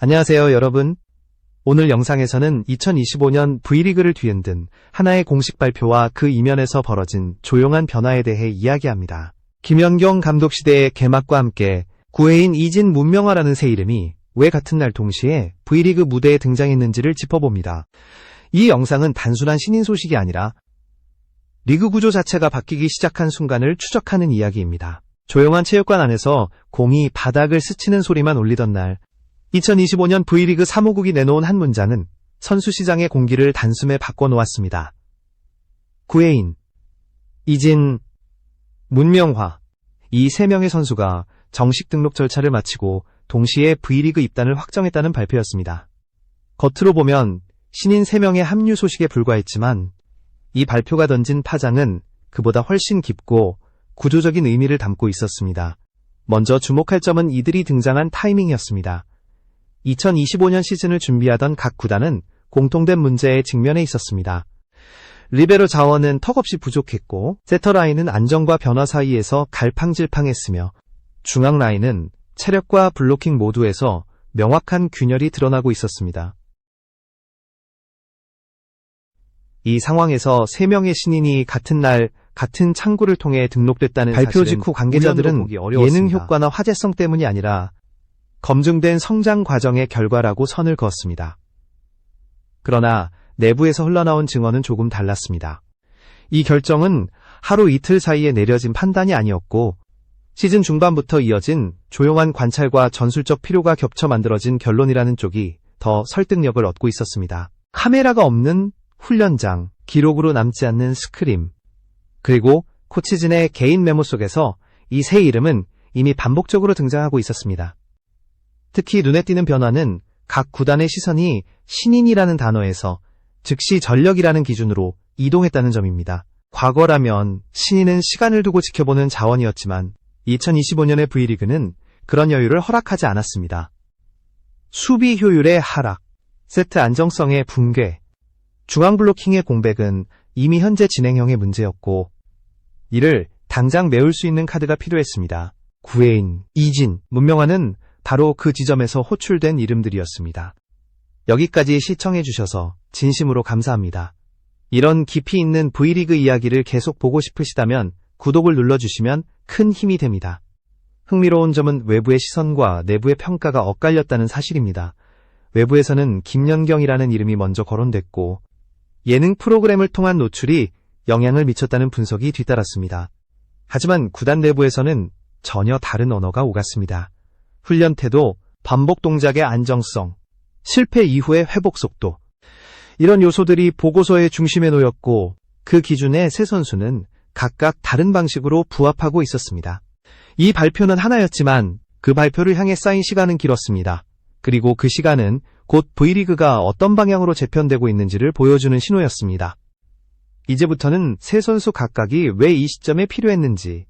안녕하세요, 여러분. 오늘 영상에서는 2025년 V리그를 뒤흔든 하나의 공식 발표와 그 이면에서 벌어진 조용한 변화에 대해 이야기합니다. 김연경 감독 시대의 개막과 함께 구회인 이진 문명화라는 새 이름이 왜 같은 날 동시에 V리그 무대에 등장했는지를 짚어봅니다. 이 영상은 단순한 신인 소식이 아니라 리그 구조 자체가 바뀌기 시작한 순간을 추적하는 이야기입니다. 조용한 체육관 안에서 공이 바닥을 스치는 소리만 울리던 날, 2025년 V리그 사무국이 내놓은 한 문장은 선수 시장의 공기를 단숨에 바꿔놓았습니다. 구회인, 이진, 문명화, 이 세 명의 선수가 정식 등록 절차를 마치고 동시에 V리그 입단을 확정했다는 발표였습니다. 겉으로 보면 신인 3명의 합류 소식에 불과했지만 이 발표가 던진 파장은 그보다 훨씬 깊고 구조적인 의미를 담고 있었습니다. 먼저 주목할 점은 이들이 등장한 타이밍이었습니다. 2025년 시즌을 준비하던 각 구단은 공통된 문제에 직면해 있었습니다. 리베로 자원은 턱없이 부족했고 세터라인은 안정과 변화 사이에서 갈팡질팡했으며 중앙 라인은 체력과 블로킹 모두에서 명확한 균열이 드러나고 있었습니다. 이 상황에서 3명의 신인이 같은 날 같은 창구를 통해 등록됐다는 발표 직후 관계자들은 예능 효과나 화제성 때문이 아니라 검증된 성장 과정의 결과라고 선을 그었습니다. 그러나 내부에서 흘러나온 증언은 조금 달랐습니다. 이 결정은 하루 이틀 사이에 내려진 판단이 아니었고 시즌 중반부터 이어진 조용한 관찰과 전술적 필요가 겹쳐 만들어진 결론이라는 쪽이 더 설득력을 얻고 있었습니다. 카메라가 없는 훈련장, 기록으로 남지 않는 스크림, 그리고 코치진의 개인 메모 속에서 이 세 이름은 이미 반복적으로 등장하고 있었습니다. 특히 눈에 띄는 변화는 각 구단의 시선이 신인이라는 단어에서 즉시 전력이라는 기준으로 이동했다는 점입니다. 과거라면 신인은 시간을 두고 지켜보는 자원이었지만 2025년의 V리그는 그런 여유를 허락하지 않았습니다. 수비 효율의 하락, 세트 안정성의 붕괴, 중앙 블로킹의 공백은 이미 현재 진행형의 문제였고 이를 당장 메울 수 있는 카드가 필요했습니다. 구회인, 이진, 문명화는 바로 그 지점에서 호출된 이름들이었습니다. 여기까지 시청해주셔서 진심으로 감사합니다. 이런 깊이 있는 V리그 이야기를 계속 보고 싶으시다면 구독을 눌러주시면 큰 힘이 됩니다. 흥미로운 점은 외부의 시선과 내부의 평가가 엇갈렸다는 사실입니다. 외부에서는 김연경이라는 이름이 먼저 거론됐고 예능 프로그램을 통한 노출이 영향을 미쳤다는 분석이 뒤따랐습니다. 하지만 구단 내부에서는 전혀 다른 언어가 오갔습니다. 훈련 태도, 반복 동작의 안정성, 실패 이후의 회복 속도, 이런 요소들이 보고서의 중심에 놓였고 그 기준에 세 선수는 각각 다른 방식으로 부합하고 있었습니다. 이 발표는 하나였지만 그 발표를 향해 쌓인 시간은 길었습니다. 그리고 그 시간은 곧 V리그가 어떤 방향으로 재편되고 있는지를 보여주는 신호였습니다. 이제부터는 세 선수 각각이 왜 이 시점에 필요했는지,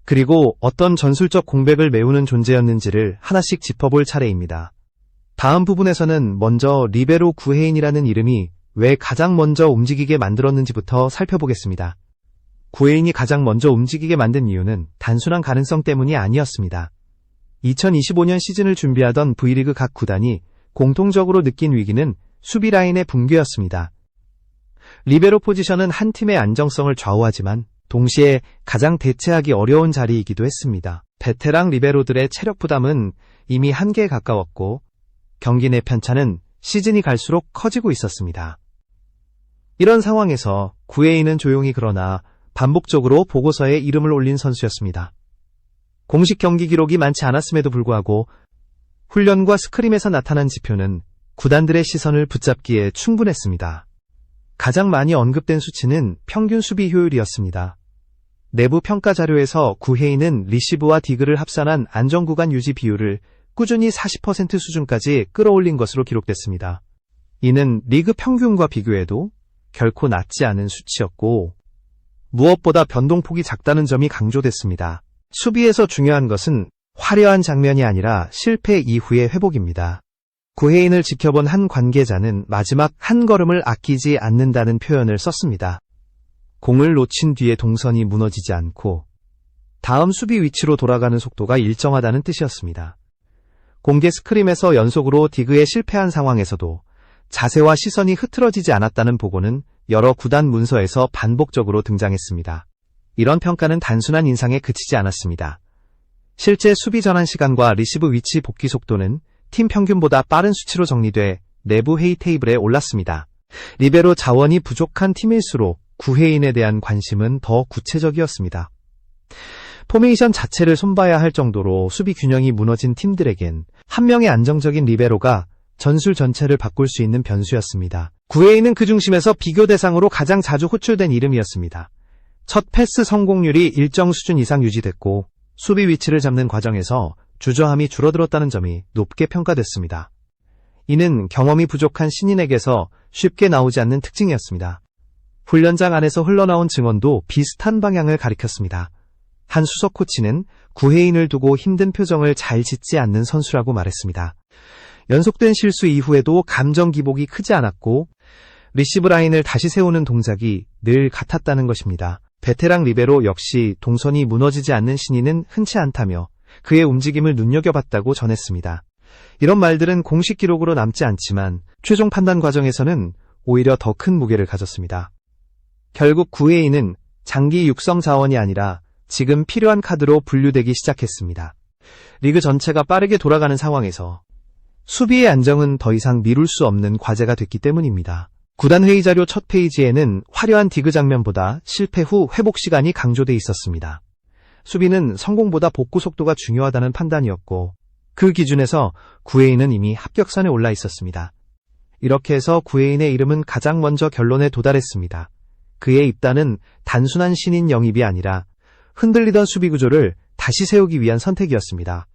그리고 어떤 전술적 공백을 메우는 존재였는지를 하나씩 짚어볼 차례입니다. 다음 부분에서는 먼저 리베로 구회인이라는 이름이 왜 가장 먼저 움직이게 만들었는지부터 살펴보겠습니다. 구회인이 가장 먼저 움직이게 만든 이유는 단순한 가능성 때문이 아니었습니다. 2025년 시즌을 준비하던 V리그 각 구단이 공통적으로 느낀 위기는 수비 라인의 붕괴였습니다. 리베로 포지션은 한 팀의 안정성을 좌우하지만 동시에 가장 대체하기 어려운 자리이기도 했습니다. 베테랑 리베로들의 체력 부담은 이미 한계에 가까웠고 경기 내 편차는 시즌이 갈수록 커지고 있었습니다. 이런 상황에서 구회인은 조용히 그러나 반복적으로 보고서에 이름을 올린 선수였습니다. 공식 경기 기록이 많지 않았음에도 불구하고 훈련과 스크림에서 나타난 지표는 구단들의 시선을 붙잡기에 충분했습니다. 가장 많이 언급된 수치는 평균 수비 효율이었습니다. 내부 평가 자료에서 구회인은 리시브와 디그를 합산한 안정구간 유지 비율을 꾸준히 40% 수준까지 끌어올린 것으로 기록됐습니다. 이는 리그 평균과 비교해도 결코 낮지 않은 수치였고 무엇보다 변동폭이 작다는 점이 강조됐습니다. 수비에서 중요한 것은 화려한 장면이 아니라 실패 이후의 회복입니다. 구회인을 지켜본 한 관계자는 마지막 한 걸음을 아끼지 않는다는 표현을 썼습니다. 공을 놓친 뒤에 동선이 무너지지 않고 다음 수비 위치로 돌아가는 속도가 일정하다는 뜻이었습니다. 공개 스크림에서 연속으로 디그에 실패한 상황에서도 자세와 시선이 흐트러지지 않았다는 보고는 여러 구단 문서에서 반복적으로 등장했습니다. 이런 평가는 단순한 인상에 그치지 않았습니다. 실제 수비 전환 시간과 리시브 위치 복귀 속도는 팀 평균보다 빠른 수치로 정리돼 내부 회의 테이블에 올랐습니다. 리베로 자원이 부족한 팀일수록 구회인에 대한 관심은 더 구체적이었습니다. 포메이션 자체를 손봐야 할 정도로 수비 균형이 무너진 팀들에겐 한 명의 안정적인 리베로가 전술 전체를 바꿀 수 있는 변수였습니다. 구회인은 그 중심에서 비교 대상으로 가장 자주 호출된 이름이었습니다. 첫 패스 성공률이 일정 수준 이상 유지됐고 수비 위치를 잡는 과정에서 주저함이 줄어들었다는 점이 높게 평가됐습니다. 이는 경험이 부족한 신인에게서 쉽게 나오지 않는 특징이었습니다. 훈련장 안에서 흘러나온 증언도 비슷한 방향을 가리켰습니다. 한 수석 코치는 구회인을 두고 힘든 표정을 잘 짓지 않는 선수라고 말했습니다. 연속된 실수 이후에도 감정 기복이 크지 않았고 리시브 라인을 다시 세우는 동작이 늘 같았다는 것입니다. 베테랑 리베로 역시 동선이 무너지지 않는 신인은 흔치 않다며 그의 움직임을 눈여겨봤다고 전했습니다. 이런 말들은 공식 기록으로 남지 않지만 최종 판단 과정에서는 오히려 더 큰 무게를 가졌습니다. 결국 구회인은 장기 육성 자원이 아니라 지금 필요한 카드로 분류되기 시작했습니다. 리그 전체가 빠르게 돌아가는 상황에서 수비의 안정은 더 이상 미룰 수 없는 과제가 됐기 때문입니다. 구단 회의 자료 첫 페이지에는 화려한 디그 장면보다 실패 후 회복 시간이 강조돼 있었습니다. 수비는 성공보다 복구 속도가 중요하다는 판단이었고 그 기준에서 구회인은 이미 합격선에 올라 있었습니다. 이렇게 해서 구회인의 이름은 가장 먼저 결론에 도달했습니다. 그의 입단은 단순한 신인 영입이 아니라 흔들리던 수비 구조를 다시 세우기 위한 선택이었습니다.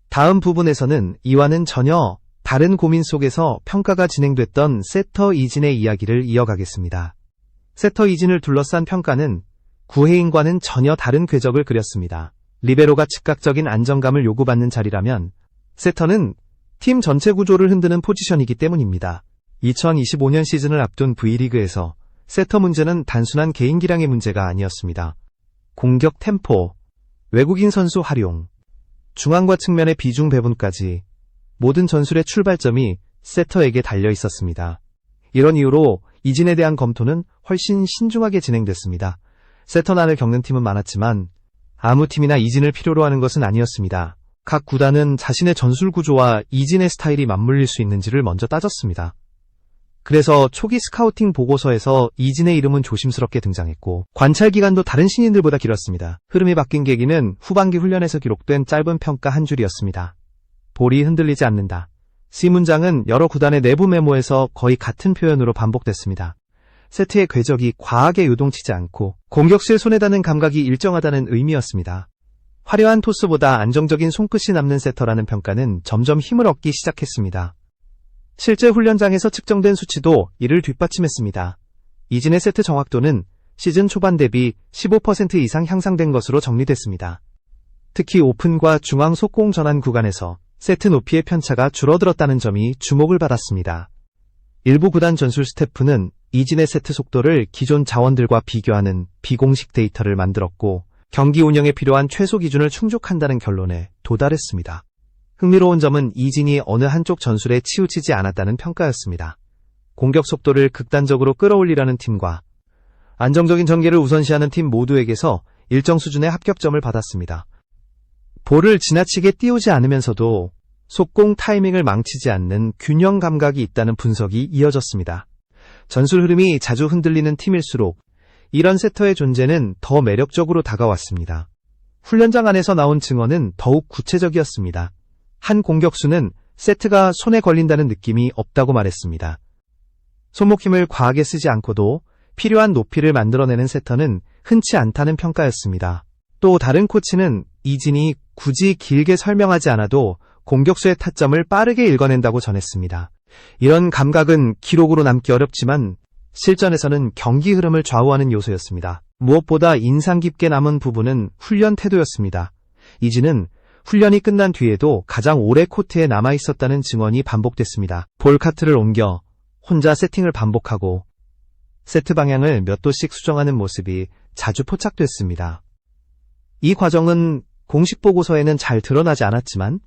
다음 부분에서는 이와는 전혀 다른 고민 속에서 평가가 진행됐던 세터 이진의 이야기를 이어가겠습니다. 세터 이진을 둘러싼 평가는 구회인과는 전혀 다른 궤적을 그렸습니다. 리베로가 즉각적인 안정감을 요구받는 자리라면 세터는 팀 전체 구조를 흔드는 포지션이기 때문입니다. 2025년 시즌을 앞둔 V리그에서 세터 문제는 단순한 개인 기량의 문제가 아니었습니다. 공격 템포, 외국인 선수 활용, 중앙과 측면의 비중 배분까지 모든 전술의 출발점이 세터에게 달려 있었습니다. 이런 이유로 이진에 대한 검토는 훨씬 신중하게 진행됐습니다. 세터난을 겪는 팀은 많았지만 아무 팀이나 이진을 필요로 하는 것은 아니었습니다. 각 구단은 자신의 전술 구조와 이진의 스타일이 맞물릴 수 있는지를 먼저 따졌습니다. 그래서 초기 스카우팅 보고서에서 이진의 이름은 조심스럽게 등장했고 관찰 기간도 다른 신인들보다 길었습니다. 흐름이 바뀐 계기는 후반기 훈련에서 기록된 짧은 평가 한 줄이었습니다. 볼이 흔들리지 않는다. C 문장은 여러 구단의 내부 메모에서 거의 같은 표현으로 반복됐습니다. 세트의 궤적이 과하게 요동치지 않고 공격수의 손에 닿는 감각이 일정하다는 의미였습니다. 화려한 토스보다 안정적인 손끝이 남는 세터라는 평가는 점점 힘을 얻기 시작했습니다. 실제 훈련장에서 측정된 수치도 이를 뒷받침했습니다. 이진의 세트 정확도는 시즌 초반 대비 15% 이상 향상된 것으로 정리됐습니다. 특히 오픈과 중앙 속공 전환 구간에서 세트 높이의 편차가 줄어들었다는 점이 주목을 받았습니다. 일부 구단 전술 스태프는 이진의 세트 속도를 기존 자원들과 비교하는 비공식 데이터를 만들었고 경기 운영에 필요한 최소 기준을 충족한다는 결론에 도달했습니다. 흥미로운 점은 이진이 어느 한쪽 전술에 치우치지 않았다는 평가였습니다. 공격 속도를 극단적으로 끌어올리려는 팀과 안정적인 전개를 우선시하는 팀 모두에게서 일정 수준의 합격점을 받았습니다. 볼을 지나치게 띄우지 않으면서도 속공 타이밍을 망치지 않는 균형 감각이 있다는 분석이 이어졌습니다. 전술 흐름이 자주 흔들리는 팀일수록 이런 세터의 존재는 더 매력적으로 다가왔습니다. 훈련장 안에서 나온 증언은 더욱 구체적이었습니다. 한 공격수는 세트가 손에 걸린다는 느낌이 없다고 말했습니다. 손목 힘을 과하게 쓰지 않고도 필요한 높이를 만들어내는 세터는 흔치 않다는 평가였습니다. 또 다른 코치는 이진이 굳이 길게 설명하지 않아도 공격수의 타점을 빠르게 읽어낸다고 전했습니다. 이런 감각은 기록으로 남기 어렵지만 실전에서는 경기 흐름을 좌우하는 요소였습니다. 무엇보다 인상 깊게 남은 부분은 훈련 태도였습니다. 이진은 훈련이 끝난 뒤에도 가장 오래 코트에 남아있었다는 증언이 반복됐습니다. 볼 카트를 옮겨 혼자 세팅을 반복하고 세트 방향을 몇 도씩 수정하는 모습이 자주 포착됐습니다. 이 과정은 공식 보고서에는 잘 드러나지 않았지만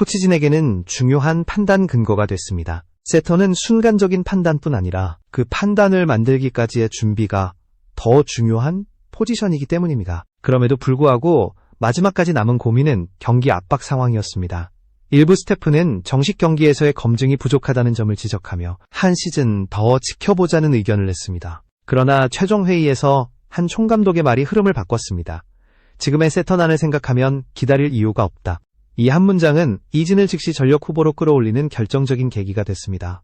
코치진에게는 중요한 판단 근거가 됐습니다. 세터는 순간적인 판단뿐 아니라 그 판단을 만들기까지의 준비가 더 중요한 포지션이기 때문입니다. 그럼에도 불구하고 마지막까지 남은 고민은 경기 압박 상황이었습니다. 일부 스태프는 정식 경기에서의 검증이 부족하다는 점을 지적하며 한 시즌 더 지켜보자는 의견을 냈습니다. 그러나 최종 회의에서 한 총감독의 말이 흐름을 바꿨습니다. 지금의 세터난을 생각하면 기다릴 이유가 없다. 이 한 문장은 이진을 즉시 전력 후보로 끌어올리는 결정적인 계기가 됐습니다.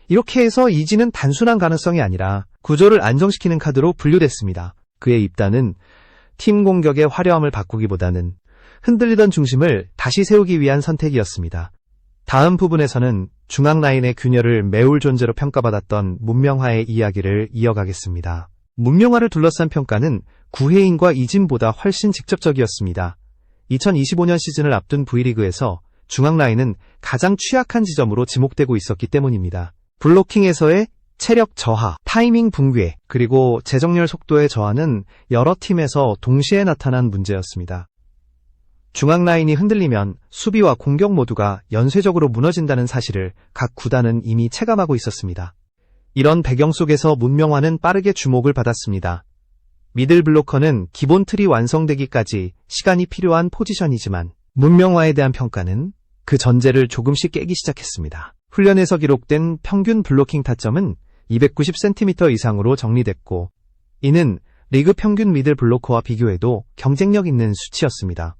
이렇게 해서 이진은 단순한 가능성이 아니라 구조를 안정시키는 카드로 분류됐습니다. 그의 입단은 팀 공격의 화려함을 바꾸기보다는 흔들리던 중심을 다시 세우기 위한 선택이었습니다. 다음 부분에서는 중앙 라인의 균열을 메울 존재로 평가받았던 문명화의 이야기를 이어가겠습니다. 문명화를 둘러싼 평가는 구혜인과 이진보다 훨씬 직접적이었습니다. 2025년 시즌을 앞둔 V리그에서 중앙 라인은 가장 취약한 지점으로 지목되고 있었기 때문입니다. 블로킹에서의 체력 저하, 타이밍 붕괴, 그리고 재정렬 속도의 저하는 여러 팀에서 동시에 나타난 문제였습니다. 중앙 라인이 흔들리면 수비와 공격 모두가 연쇄적으로 무너진다는 사실을 각 구단은 이미 체감하고 있었습니다. 이런 배경 속에서 문명화는 빠르게 주목을 받았습니다. 미들 블로커는 기본 틀이 완성되기까지 시간이 필요한 포지션이지만 문명화에 대한 평가는 그 전제를 조금씩 깨기 시작했습니다. 훈련에서 기록된 평균 블로킹 타점은 290cm 이상으로 정리됐고 이는 리그 평균 미들 블로커와 비교해도 경쟁력 있는 수치였습니다.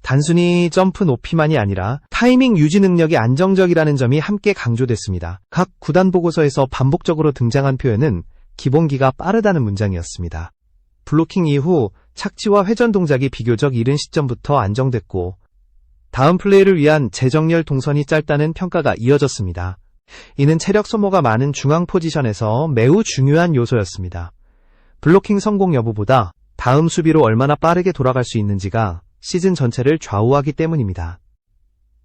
단순히 점프 높이만이 아니라 타이밍 유지 능력이 안정적이라는 점이 함께 강조됐습니다. 각 구단 보고서에서 반복적으로 등장한 표현은 기본기가 빠르다는 문장이었습니다. 블로킹 이후 착지와 회전 동작이 비교적 이른 시점부터 안정됐고 다음 플레이를 위한 재정렬 동선이 짧다는 평가가 이어졌습니다. 이는 체력 소모가 많은 중앙 포지션에서 매우 중요한 요소였습니다. 블로킹 성공 여부보다 다음 수비로 얼마나 빠르게 돌아갈 수 있는지가 시즌 전체를 좌우하기 때문입니다.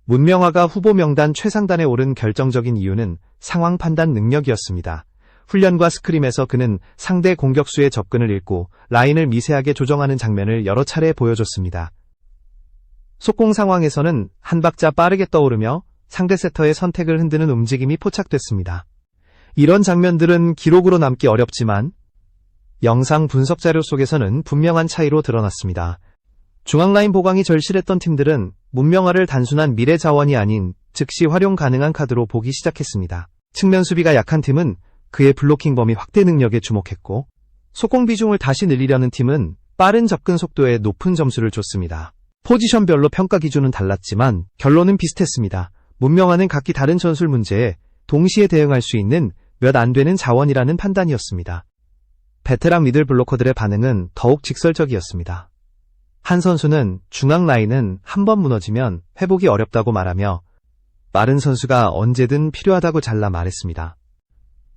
문명화가 후보 명단 최상단에 오른 결정적인 이유는 상황 판단 능력이었습니다. 훈련과 스크림에서 그는 상대 공격수의 접근을 읽고 라인을 미세하게 조정하는 장면을 여러 차례 보여줬습니다. 속공 상황에서는 한 박자 빠르게 떠오르며 상대 세터의 선택을 흔드는 움직임이 포착됐습니다. 이런 장면들은 기록으로 남기 어렵지만 영상 분석 자료 속에서는 분명한 차이로 드러났습니다. 중앙라인 보강이 절실했던 팀들은 문명화를 단순한 미래 자원이 아닌 즉시 활용 가능한 카드로 보기 시작했습니다. 측면 수비가 약한 팀은 그의 블로킹 범위 확대 능력에 주목했고 속공 비중을 다시 늘리려는 팀은 빠른 접근 속도에 높은 점수를 줬습니다. 포지션별로 평가 기준은 달랐지만 결론은 비슷했습니다. 문명화는 각기 다른 전술 문제에 동시에 대응할 수 있는 몇 안 되는 자원이라는 판단이었습니다. 베테랑 미들 블로커들의 반응은 더욱 직설적이었습니다. 한 선수는 중앙 라인은 한 번 무너지면 회복이 어렵다고 말하며 빠른 선수가 언제든 필요하다고 잘라 말했습니다.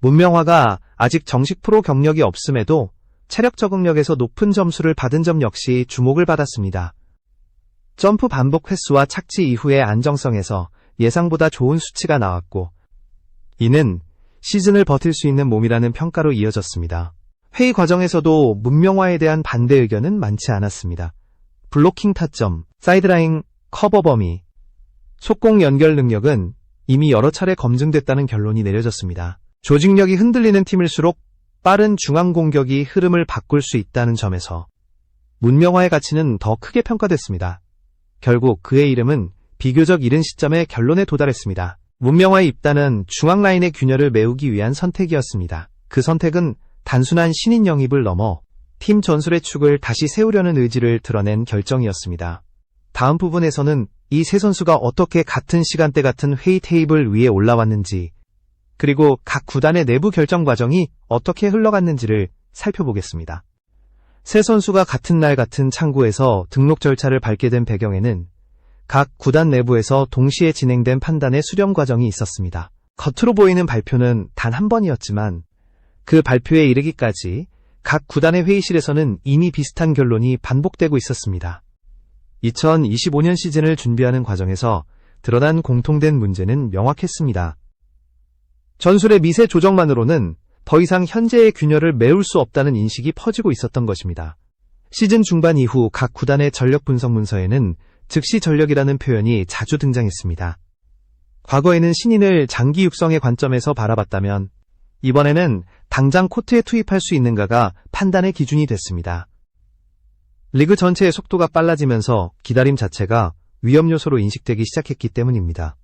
문명화가 아직 정식 프로 경력이 없음에도 체력 적응력에서 높은 점수를 받은 점 역시 주목을 받았습니다. 점프 반복 횟수와 착지 이후의 안정성에서 예상보다 좋은 수치가 나왔고 이는 시즌을 버틸 수 있는 몸이라는 평가로 이어졌습니다. 회의 과정에서도 문명화에 대한 반대 의견은 많지 않았습니다. 블로킹 타점, 사이드라인 커버 범위, 속공 연결 능력은 이미 여러 차례 검증됐다는 결론이 내려졌습니다. 조직력이 흔들리는 팀일수록 빠른 중앙 공격이 흐름을 바꿀 수 있다는 점에서 문명화의 가치는 더 크게 평가됐습니다. 결국 그의 이름은 비교적 이른 시점에 결론에 도달했습니다. 문명화의 입단은 중앙 라인의 균열을 메우기 위한 선택이었습니다. 그 선택은 단순한 신인 영입을 넘어 팀 전술의 축을 다시 세우려는 의지를 드러낸 결정이었습니다. 다음 부분에서는 이 세 선수가 어떻게 같은 시간대 같은 회의 테이블 위에 올라왔는지 그리고 각 구단의 내부 결정 과정이 어떻게 흘러갔는지를 살펴보겠습니다. 세 선수가 같은 날 같은 창구에서 등록 절차를 밟게 된 배경에는 각 구단 내부에서 동시에 진행된 판단의 수렴 과정이 있었습니다. 겉으로 보이는 발표는 단 한 번이었지만 그 발표에 이르기까지 각 구단의 회의실에서는 이미 비슷한 결론이 반복되고 있었습니다. 2025년 시즌을 준비하는 과정에서 드러난 공통된 문제는 명확했습니다. 전술의 미세 조정만으로는 더 이상 현재의 균열을 메울 수 없다는 인식이 퍼지고 있었던 것입니다. 시즌 중반 이후 각 구단의 전력 분석 문서에는 즉시 전력이라는 표현이 자주 등장했습니다. 과거에는 신인을 장기 육성의 관점에서 바라봤다면 이번에는 당장 코트에 투입할 수 있는가가 판단의 기준이 됐습니다. 리그 전체의 속도가 빨라지면서 기다림 자체가 위험 요소로 인식되기 시작했기 때문입니다.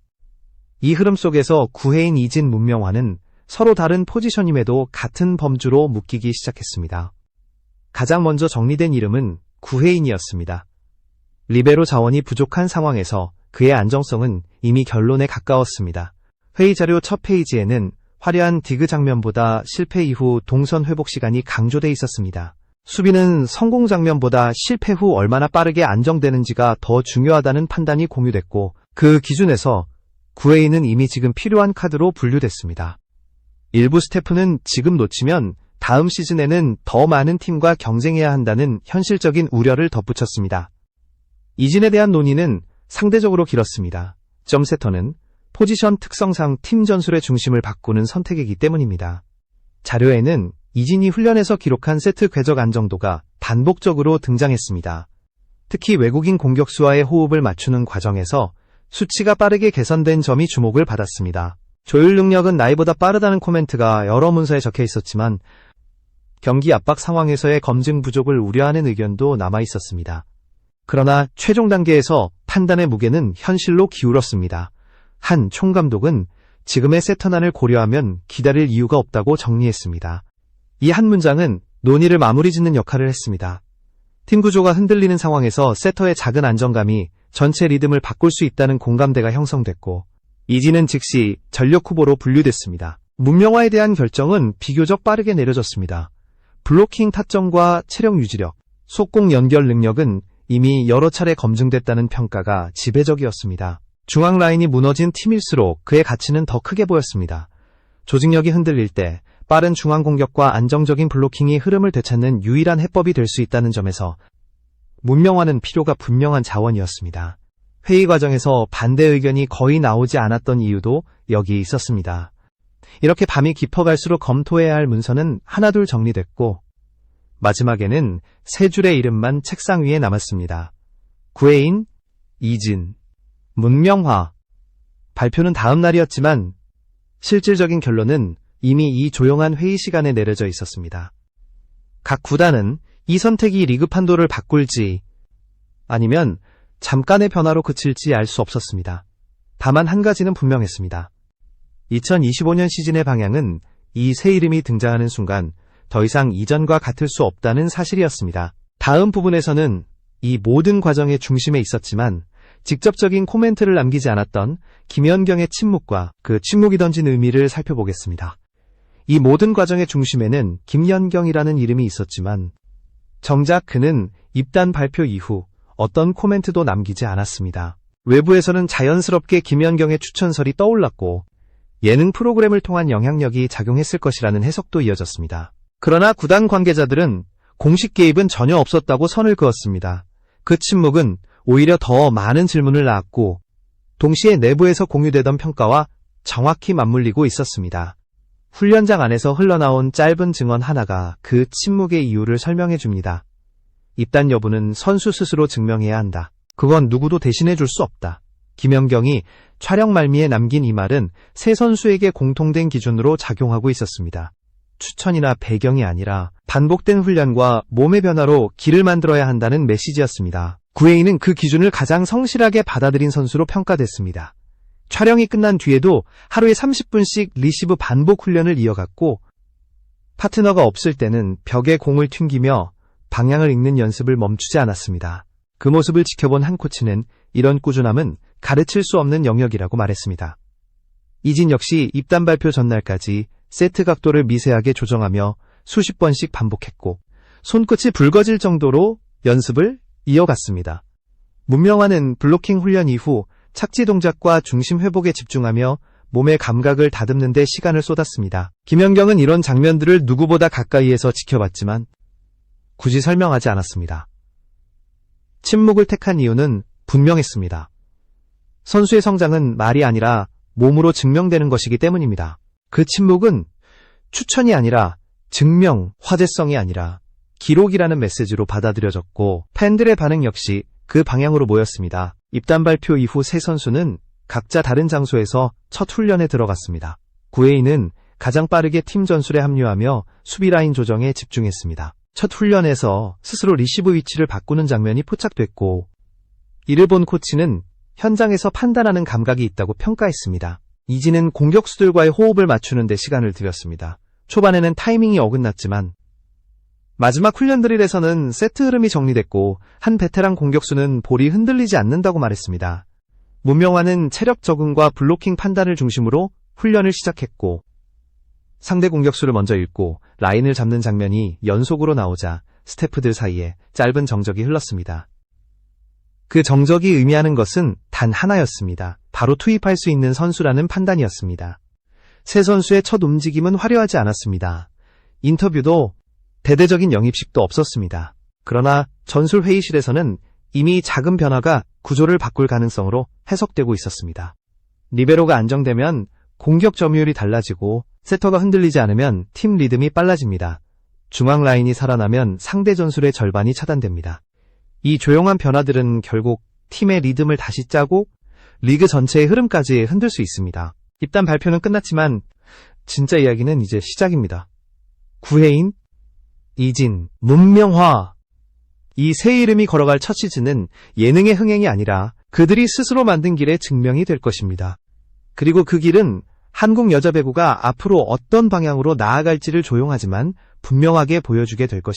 이 흐름 속에서 구회인 이진 문명화는 서로 다른 포지션임에도 같은 범주로 묶이기 시작했습니다. 가장 먼저 정리된 이름은 구회인이었습니다. 리베로 자원이 부족한 상황에서 그의 안정성은 이미 결론에 가까웠습니다. 회의 자료 첫 페이지에는 화려한 디그 장면보다 실패 이후 동선 회복 시간이 강조돼 있었습니다. 수비는 성공 장면보다 실패 후 얼마나 빠르게 안정되는지가 더 중요하다는 판단이 공유됐고, 그 기준에서 구회인은 이미 지금 필요한 카드로 분류됐습니다. 일부 스태프는 지금 놓치면 다음 시즌에는 더 많은 팀과 경쟁해야 한다는 현실적인 우려를 덧붙였습니다. 이진에 대한 논의는 상대적으로 길었습니다. 점세터는 포지션 특성상 팀 전술의 중심을 바꾸는 선택이기 때문입니다. 자료에는 이진이 훈련에서 기록한 세트 궤적 안정도가 반복적으로 등장했습니다. 특히 외국인 공격수와의 호흡을 맞추는 과정에서 수치가 빠르게 개선된 점이 주목을 받았습니다. 조율 능력은 나이보다 빠르다는 코멘트가 여러 문서에 적혀 있었지만 경기 압박 상황에서의 검증 부족을 우려하는 의견도 남아 있었습니다. 그러나 최종 단계에서 판단의 무게는 현실로 기울었습니다. 한 총감독은 지금의 세턴안을 고려하면 기다릴 이유가 없다고 정리했습니다. 이 한 문장은 논의를 마무리 짓는 역할을 했습니다. 팀 구조가 흔들리는 상황에서 세터의 작은 안정감이 전체 리듬을 바꿀 수 있다는 공감대가 형성됐고, 이진은 즉시 전력 후보로 분류됐습니다. 문명화에 대한 결정은 비교적 빠르게 내려졌습니다. 블로킹 타점과 체력 유지력, 속공 연결 능력은 이미 여러 차례 검증됐다는 평가가 지배적이었습니다. 중앙 라인이 무너진 팀일수록 그의 가치는 더 크게 보였습니다. 조직력이 흔들릴 때 빠른 중앙 공격과 안정적인 블로킹이 흐름을 되찾는 유일한 해법이 될 수 있다는 점에서 문명화는 필요가 분명한 자원이었습니다. 회의 과정에서 반대 의견이 거의 나오지 않았던 이유도 여기 있었습니다. 이렇게 밤이 깊어갈수록 검토해야 할 문서는 하나둘 정리됐고, 마지막에는 세 줄의 이름만 책상 위에 남았습니다. 구회인, 이진, 문명화. 발표는 다음 날이었지만 실질적인 결론은 이미 이 조용한 회의 시간에 내려져 있었습니다. 각 구단은 이 선택이 리그 판도를 바꿀지 아니면 잠깐의 변화로 그칠지 알 수 없었습니다. 다만 한 가지는 분명했습니다. 2025년 시즌의 방향은 이 새 이름이 등장하는 순간 더 이상 이전과 같을 수 없다는 사실이었습니다. 다음 부분에서는 이 모든 과정의 중심에 있었지만 직접적인 코멘트를 남기지 않았던 김연경의 침묵과 그 침묵이 던진 의미를 살펴보겠습니다. 이 모든 과정의 중심에는 김연경이라는 이름이 있었지만 정작 그는 입단 발표 이후 어떤 코멘트도 남기지 않았습니다. 외부에서는 자연스럽게 김연경의 추천설이 떠올랐고 예능 프로그램을 통한 영향력이 작용했을 것이라는 해석도 이어졌습니다. 그러나 구단 관계자들은 공식 개입은 전혀 없었다고 선을 그었습니다. 그 침묵은 오히려 더 많은 질문을 낳았고 동시에 내부에서 공유되던 평가와 정확히 맞물리고 있었습니다. 훈련장 안에서 흘러나온 짧은 증언 하나가 그 침묵의 이유를 설명해 줍니다. 입단 여부는 선수 스스로 증명해야 한다. 그건 누구도 대신해 줄 수 없다. 김연경이 촬영 말미에 남긴 이 말은 세 선수에게 공통된 기준으로 작용하고 있었습니다. 추천이나 배경이 아니라 반복된 훈련과 몸의 변화로 길을 만들어야 한다는 메시지였습니다. 구회인은 그 기준을 가장 성실하게 받아들인 선수로 평가됐습니다. 촬영이 끝난 뒤에도 하루에 30분씩 리시브 반복 훈련을 이어갔고 파트너가 없을 때는 벽에 공을 튕기며 방향을 읽는 연습을 멈추지 않았습니다. 그 모습을 지켜본 한 코치는 이런 꾸준함은 가르칠 수 없는 영역이라고 말했습니다. 이진 역시 입단 발표 전날까지 세트 각도를 미세하게 조정하며 수십 번씩 반복했고 손끝이 붉어질 정도로 연습을 이어갔습니다. 문명화는 블로킹 훈련 이후 착지 동작과 중심 회복에 집중하며 몸의 감각을 다듬는 데 시간을 쏟았습니다. 김연경은 이런 장면들을 누구보다 가까이에서 지켜봤지만 굳이 설명하지 않았습니다. 침묵을 택한 이유는 분명했습니다. 선수의 성장은 말이 아니라 몸으로 증명되는 것이기 때문입니다. 그 침묵은 추천이 아니라 증명, 화제성이 아니라 기록이라는 메시지로 받아들여졌고 팬들의 반응 역시 그 방향으로 모였습니다. 입단 발표 이후 세 선수는 각자 다른 장소에서 첫 훈련에 들어갔습니다. 구혜인은 가장 빠르게 팀 전술에 합류하며 수비 라인 조정에 집중했습니다. 첫 훈련에서 스스로 리시브 위치를 바꾸는 장면이 포착됐고, 이를 본 코치는 현장에서 판단하는 감각이 있다고 평가했습니다. 이진은 공격수들과의 호흡을 맞추는 데 시간을 들였습니다. 초반에는 타이밍이 어긋났지만 마지막 훈련 드릴에서는 세트 흐름이 정리됐고 한 베테랑 공격수는 볼이 흔들리지 않는다고 말했습니다. 문명환은 체력 적응과 블로킹 판단을 중심으로 훈련을 시작했고, 상대 공격수를 먼저 읽고 라인을 잡는 장면이 연속으로 나오자 스태프들 사이에 짧은 정적이 흘렀습니다. 그 정적이 의미하는 것은 단 하나였습니다. 바로 투입할 수 있는 선수라는 판단이었습니다. 세 선수의 첫 움직임은 화려하지 않았습니다. 인터뷰도 대대적인 영입식도 없었습니다. 그러나 전술 회의실에서는 이미 작은 변화가 구조를 바꿀 가능성으로 해석되고 있었습니다. 리베로가 안정되면 공격 점유율이 달라지고 세터가 흔들리지 않으면 팀 리듬이 빨라집니다. 중앙 라인이 살아나면 상대 전술의 절반이 차단됩니다. 이 조용한 변화들은 결국 팀의 리듬을 다시 짜고 리그 전체의 흐름까지 흔들 수 있습니다. 입단 발표는 끝났지만 진짜 이야기는 이제 시작입니다. 구혜인, 이진, 문명화, 이 세 이름이 걸어갈 첫 시즌은 예능의 흥행이 아니라 그들이 스스로 만든 길의 증명이 될 것입니다. 그리고 그 길은 한국 여자 배구가 앞으로 어떤 방향으로 나아갈지를 조용하지만 분명하게 보여주게 될 것입니다.